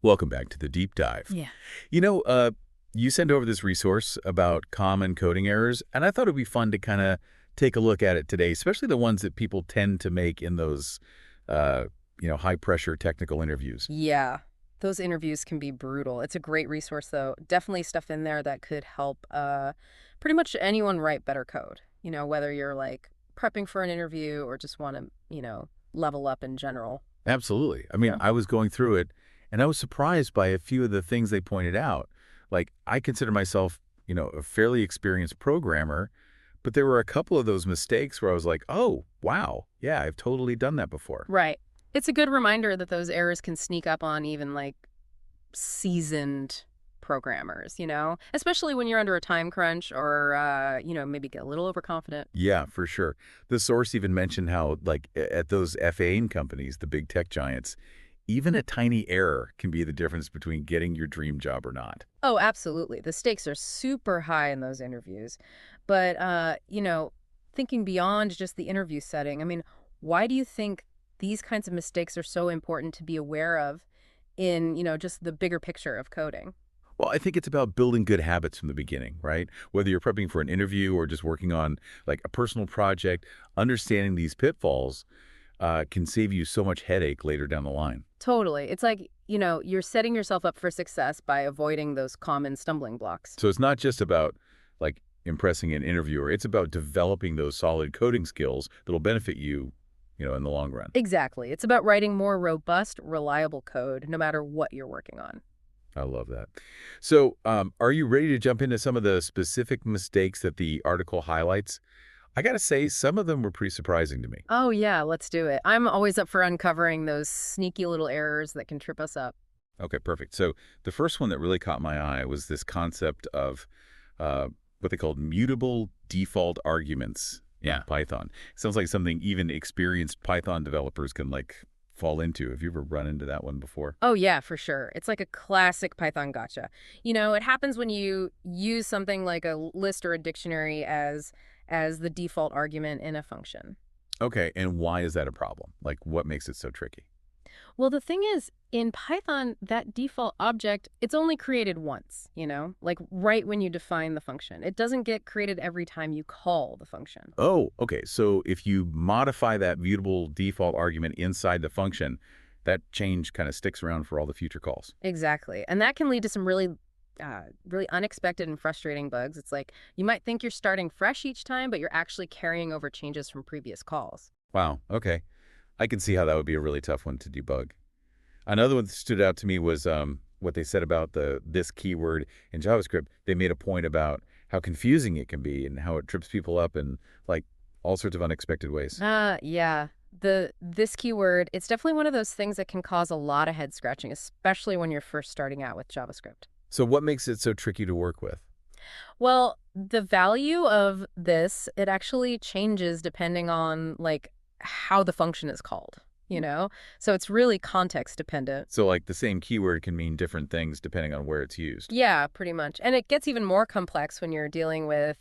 Welcome back to the deep dive. Yeah. You know, you sent over this resource about common coding errors, and I thought it would be fun to kind of take a look at it today, especially the ones that people tend to make in those, uh, high-pressure technical interviews. Yeah. Those interviews can be brutal. It's a great resource, though. Definitely stuff in there that could help pretty much anyone write better code. Whether you're like prepping for an interview or just want to, level up in general. Absolutely. I mean, Yeah. I was going through it, and I was surprised by a few of the things they pointed out. Like, I consider myself, a fairly experienced programmer, but there were a couple of those mistakes where I was like, oh, wow, yeah, I've totally done that before. Right. It's a good reminder that those errors can sneak up on even like seasoned programmers, especially when you're under a time crunch or, maybe get a little overconfident. Yeah, for sure. The source even mentioned how, like, at those FAing companies, the big tech giants, even a tiny error can be the difference between getting your dream job or not. Oh, absolutely. The stakes are super high in those interviews. But, thinking beyond just the interview setting, I mean, why do you think these kinds of mistakes are so important to be aware of in, just the bigger picture of coding? Well, I think it's about building good habits from the beginning, right? Whether you're prepping for an interview or just working on, like, a personal project, understanding these pitfalls can save you so much headache later down the line. Totally. It's like, you're setting yourself up for success by avoiding those common stumbling blocks. So it's not just about, like, impressing an interviewer. It's about developing those solid coding skills that'll benefit you, in the long run. Exactly. It's about writing more robust, reliable code, no matter what you're working on. I love that. So, are you ready to jump into some of the specific mistakes that the article highlights? I gotta say, some of them were pretty surprising to me. Oh, yeah, let's do it. I'm always up for uncovering those sneaky little errors that can trip us up. Okay, perfect. So, the first one that really caught my eye was this concept of what they called mutable default arguments in Yeah. Python. Sounds like something even experienced Python developers can, like, fall into. Have you ever run into that one before? Oh, yeah, for sure. It's like a classic Python gotcha. It happens when you use something like a list or a dictionary as the default argument in a function. Okay, and why is that a problem? Like, what makes it so tricky? Well, the thing is, in Python, that default object, it's only created once, like right when you define the function. It doesn't get created every time you call the function. Oh, okay. So if you modify that mutable default argument inside the function, that change kind of sticks around for all the future calls. Exactly. And that can lead to some really unexpected and frustrating bugs. It's like you might think you're starting fresh each time, but you're actually carrying over changes from previous calls. Wow. Okay. I can see how that would be a really tough one to debug. Another one that stood out to me was what they said about this keyword in JavaScript. They made a point about how confusing it can be and how it trips people up in, like, all sorts of unexpected ways. Yeah. This keyword, it's definitely one of those things that can cause a lot of head scratching, especially when you're first starting out with JavaScript. So what makes it so tricky to work with? Well, the value of this, it actually changes depending on like how the function is called, you know? So it's really context dependent. So, like, the same keyword can mean different things depending on where it's used. Yeah, pretty much. And it gets even more complex when you're dealing with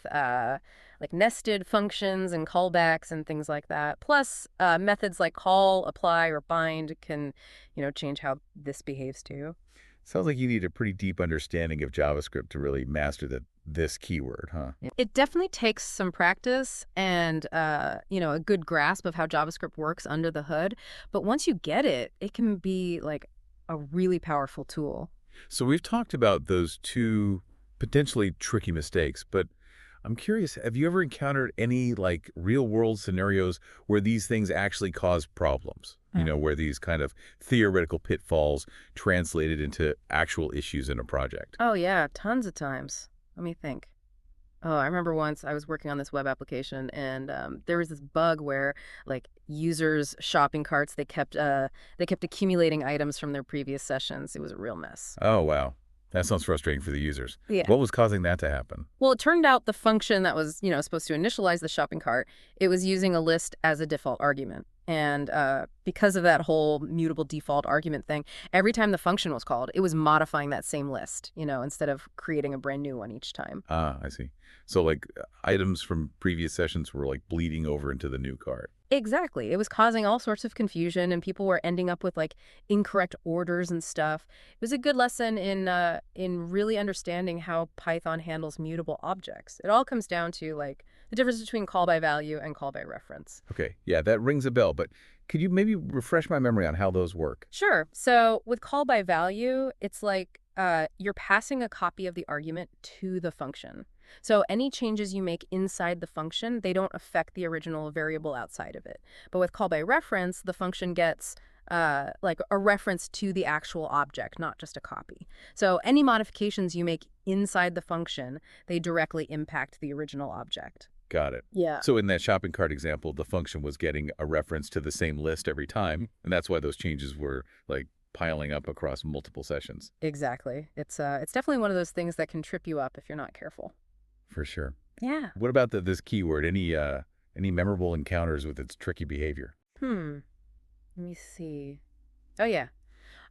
like nested functions and callbacks and things like that. Plus, methods like call, apply, or bind can, change how this behaves too. Sounds like you need a pretty deep understanding of JavaScript to really master this keyword, huh? It definitely takes some practice and, a good grasp of how JavaScript works under the hood. But once you get it, it can be like a really powerful tool. So we've talked about those two potentially tricky mistakes, but I'm curious, have you ever encountered any, like, real-world scenarios where these things actually cause problems? Where these kind of theoretical pitfalls translated into actual issues in a project? Oh, yeah, tons of times. Let me think. Oh, I remember once I was working on this web application and there was this bug where like users' shopping carts, they kept accumulating items from their previous sessions. It was a real mess. Oh, wow. That sounds frustrating for the users. Yeah. What was causing that to happen? Well, it turned out the function that was, supposed to initialize the shopping cart, it was using a list as a default argument. And because of that whole mutable default argument thing, every time the function was called, it was modifying that same list, instead of creating a brand new one each time. Ah, I see. So like items from previous sessions were like bleeding over into the new card. Exactly. It was causing all sorts of confusion, and people were ending up with like incorrect orders and stuff. It was a good lesson in really understanding how Python handles mutable objects. It all comes down to like the difference between call by value and call by reference. Okay, yeah, that rings a bell, but could you maybe refresh my memory on how those work? Sure. So with call by value, it's like you're passing a copy of the argument to the function. So any changes you make inside the function, they don't affect the original variable outside of it. But with call by reference, the function gets like a reference to the actual object, not just a copy. So any modifications you make inside the function, they directly impact the original object. Got it. Yeah. So in that shopping cart example, the function was getting a reference to the same list every time, and that's why those changes were like piling up across multiple sessions. Exactly. It's definitely one of those things that can trip you up if you're not careful. For sure. Yeah. What about this keyword? Any memorable encounters with its tricky behavior? Let me see. Oh, yeah.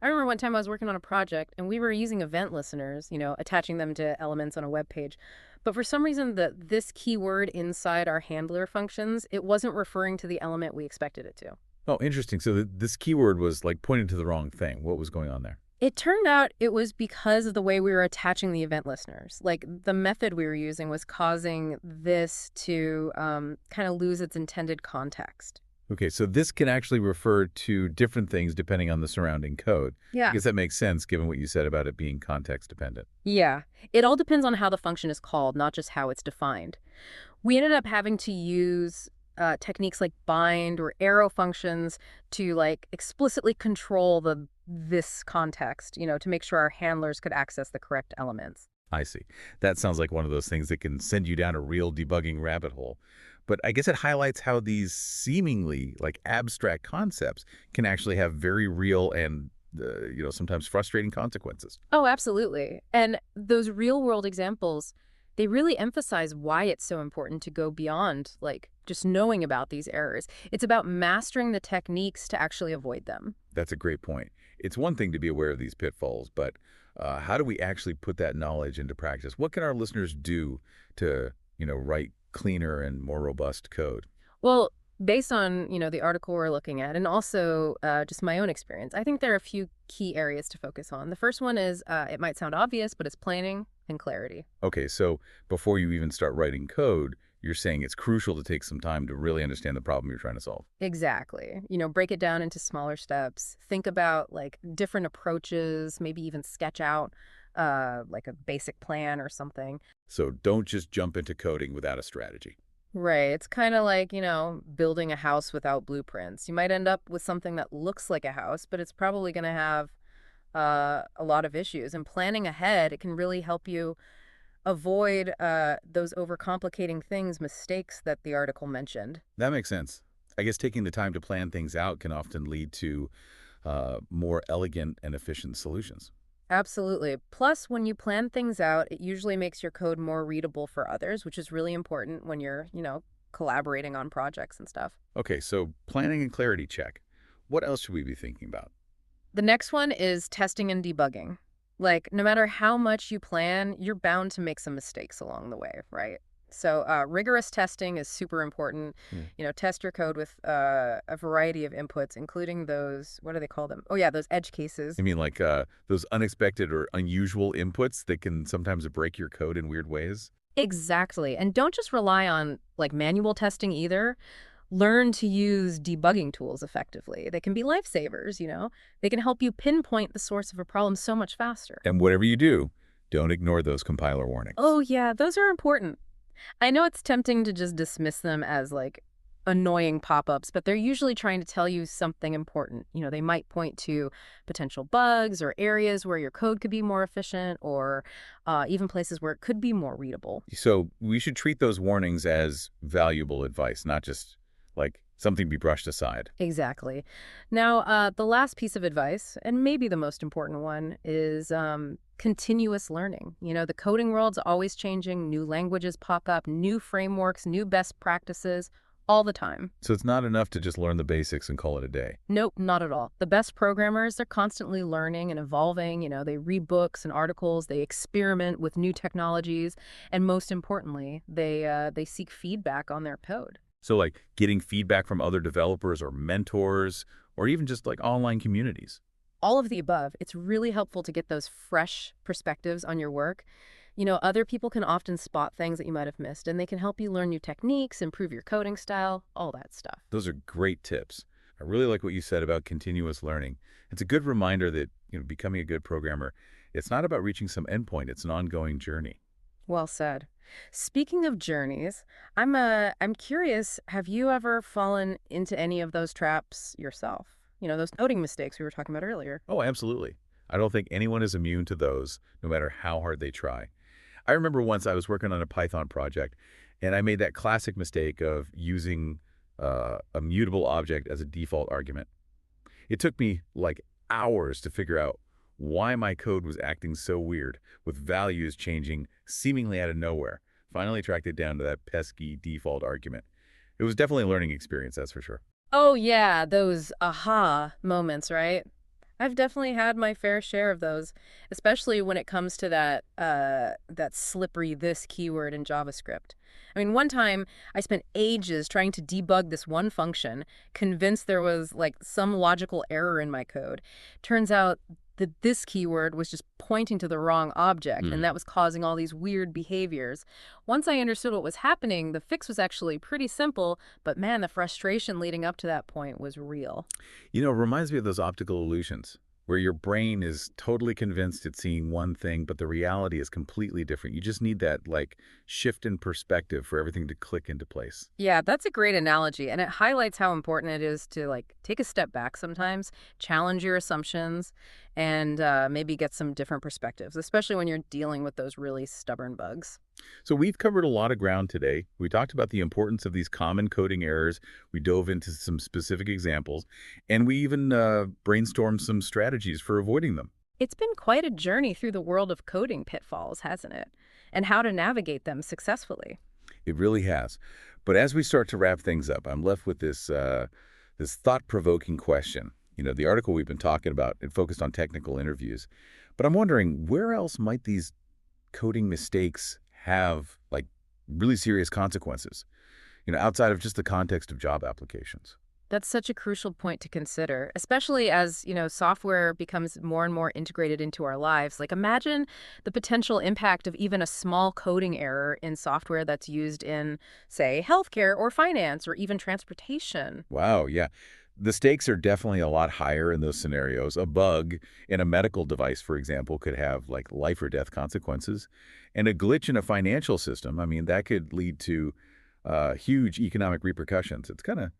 I remember one time I was working on a project and we were using event listeners, attaching them to elements on a web page. But for some reason, this keyword inside our handler functions, it wasn't referring to the element we expected it to. Oh, interesting. So this keyword was like pointing to the wrong thing. What was going on there? It turned out it was because of the way we were attaching the event listeners. Like the method we were using was causing this to kind of lose its intended context. Okay, so this can actually refer to different things depending on the surrounding code. I Yeah. guess that makes sense given what you said about it being context dependent. Yeah. It all depends on how the function is called, not just how it's defined. We ended up having to use techniques like bind or arrow functions to like explicitly control this context, to make sure our handlers could access the correct elements. I see. That sounds like one of those things that can send you down a real debugging rabbit hole. But I guess it highlights how these seemingly like abstract concepts can actually have very real and sometimes frustrating consequences. Oh, absolutely. And those real world examples, they really emphasize why it's so important to go beyond like just knowing about these errors. It's about mastering the techniques to actually avoid them. That's a great point. It's one thing to be aware of these pitfalls, but how do we actually put that knowledge into practice? What can our listeners do to, write cleaner and more robust code? Well, based on, the article we're looking at and also just my own experience, I think there are a few key areas to focus on. The first one is, it might sound obvious, but it's planning and clarity. Okay, so before you even start writing code, you're saying it's crucial to take some time to really understand the problem you're trying to solve. Exactly. Break it down into smaller steps. Think about like different approaches, maybe even sketch out like a basic plan or something. So don't just jump into coding without a strategy. Right. It's kind of like, building a house without blueprints. You might end up with something that looks like a house, but it's probably going to have a lot of issues. And planning ahead, it can really help you avoid those overcomplicating things, mistakes that the article mentioned. That makes sense. I guess taking the time to plan things out can often lead to more elegant and efficient solutions. Absolutely. Plus, when you plan things out, it usually makes your code more readable for others, which is really important when you're, collaborating on projects and stuff. Okay, so planning and clarity check. What else should we be thinking about? The next one is testing and debugging. Like, no matter how much you plan, you're bound to make some mistakes along the way, right? So rigorous testing is super important. Hmm. Test your code with a variety of inputs, including those, what do they call them? Oh, yeah, those edge cases. I mean, like those unexpected or unusual inputs that can sometimes break your code in weird ways? Exactly. And don't just rely on like manual testing either. Learn to use debugging tools effectively. They can be lifesavers. They can help you pinpoint the source of a problem so much faster. And whatever you do, don't ignore those compiler warnings. Oh, yeah, those are important. I know it's tempting to just dismiss them as like annoying pop-ups, but they're usually trying to tell you something important. They might point to potential bugs or areas where your code could be more efficient or even places where it could be more readable. So we should treat those warnings as valuable advice, not just like something to be brushed aside. Exactly. Now, the last piece of advice, and maybe the most important one, is continuous learning. The coding world's always changing. New languages pop up, new frameworks, new best practices. all the time. So it's not enough to just learn the basics and call it a day. Nope, not at all. The best programmers, they're constantly learning and evolving. They read books and articles, they experiment with new technologies, and most importantly, they seek feedback on their code. So like getting feedback from other developers or mentors, or even just like online communities. All of the above. It's really helpful to get those fresh perspectives on your work. Other people can often spot things that you might have missed, and they can help you learn new techniques, improve your coding style, all that stuff. Those are great tips. I really like what you said about continuous learning. It's a good reminder that, becoming a good programmer, it's not about reaching some endpoint, it's an ongoing journey. Well said. Speaking of journeys, I'm curious, have you ever fallen into any of those traps yourself? Those coding mistakes we were talking about earlier. Oh, absolutely. I don't think anyone is immune to those, no matter how hard they try. I remember once I was working on a Python project, and I made that classic mistake of using a mutable object as a default argument. It took me like hours to figure out why my code was acting so weird, with values changing seemingly out of nowhere. Finally tracked it down to that pesky default argument. It was definitely a learning experience, that's for sure. Oh, yeah, those aha moments, right? I've definitely had my fair share of those, especially when it comes to that slippery this keyword in JavaScript. I mean, one time I spent ages trying to debug this one function, convinced there was like some logical error in my code. Turns out that this keyword was just pointing to the wrong object, and that was causing all these weird behaviors. Once I understood what was happening, the fix was actually pretty simple, but man, the frustration leading up to that point was real. It reminds me of those optical illusions, where your brain is totally convinced it's seeing one thing, but the reality is completely different. You just need that, like, shift in perspective for everything to click into place. Yeah, that's a great analogy, and it highlights how important it is to take a step back sometimes, challenge your assumptions, and maybe get some different perspectives, especially when you're dealing with those really stubborn bugs. So we've covered a lot of ground today. We talked about the importance of these common coding errors. We dove into some specific examples, and we even brainstormed some strategies for avoiding them. It's been quite a journey through the world of coding pitfalls, hasn't it? And how to navigate them successfully. It really has. But as we start to wrap things up, I'm left with this thought-provoking question. The article we've been talking about, it focused on technical interviews. But I'm wondering, where else might these coding mistakes have, like, really serious consequences, outside of just the context of job applications? That's such a crucial point to consider, especially as, software becomes more and more integrated into our lives. Like imagine the potential impact of even a small coding error in software that's used in, say, healthcare or finance or even transportation. Wow, yeah. The stakes are definitely a lot higher in those scenarios. A bug in a medical device, for example, could have like life or death consequences. And a glitch in a financial system, I mean, that could lead to huge economic repercussions. It's kind of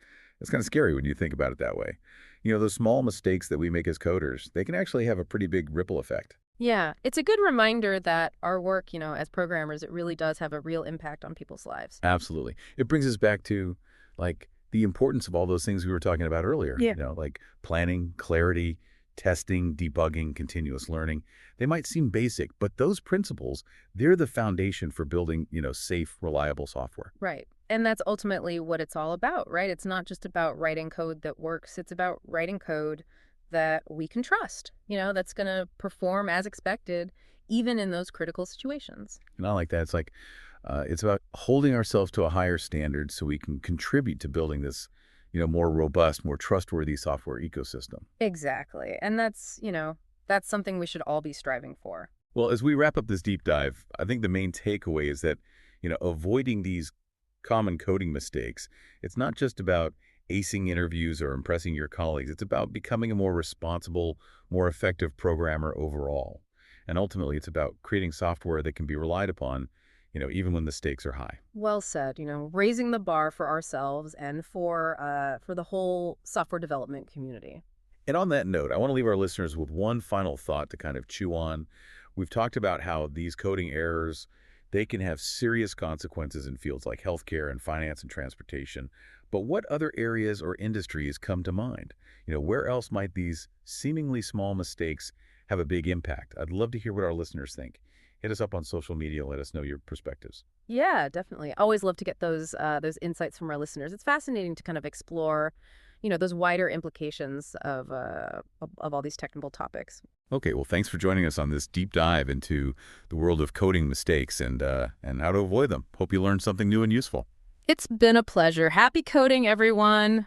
scary when you think about it that way. Those small mistakes that we make as coders, they can actually have a pretty big ripple effect. Yeah, it's a good reminder that our work, as programmers, it really does have a real impact on people's lives. Absolutely. It brings us back to, like, the importance of all those things we were talking about earlier, Yeah. like planning, clarity, testing, debugging, continuous learning. They might seem basic, but those principles, they're the foundation for building, safe, reliable software. Right. And that's ultimately what it's all about, right? It's not just about writing code that works. It's about writing code that we can trust, that's going to perform as expected, even in those critical situations. And I like that. It's about holding ourselves to a higher standard so we can contribute to building this, more robust, more trustworthy software ecosystem. Exactly. And that's something we should all be striving for. Well, as we wrap up this deep dive, I think the main takeaway is that, avoiding these common coding mistakes, it's not just about acing interviews or impressing your colleagues. It's about becoming a more responsible, more effective programmer overall. And ultimately, it's about creating software that can be relied upon, even when the stakes are high. Well said, raising the bar for ourselves and for the whole software development community. And on that note, I want to leave our listeners with one final thought to kind of chew on. We've talked about how these coding errors, they can have serious consequences in fields like healthcare and finance and transportation. But what other areas or industries come to mind? Where else might these seemingly small mistakes have a big impact? I'd love to hear what our listeners think. Hit us up on social media. Let us know your perspectives. Yeah, definitely. Always love to get those insights from our listeners. It's fascinating to kind of explore, those wider implications of all these technical topics. Okay, well, thanks for joining us on this deep dive into the world of coding mistakes and how to avoid them. Hope you learned something new and useful. It's been a pleasure. Happy coding, everyone.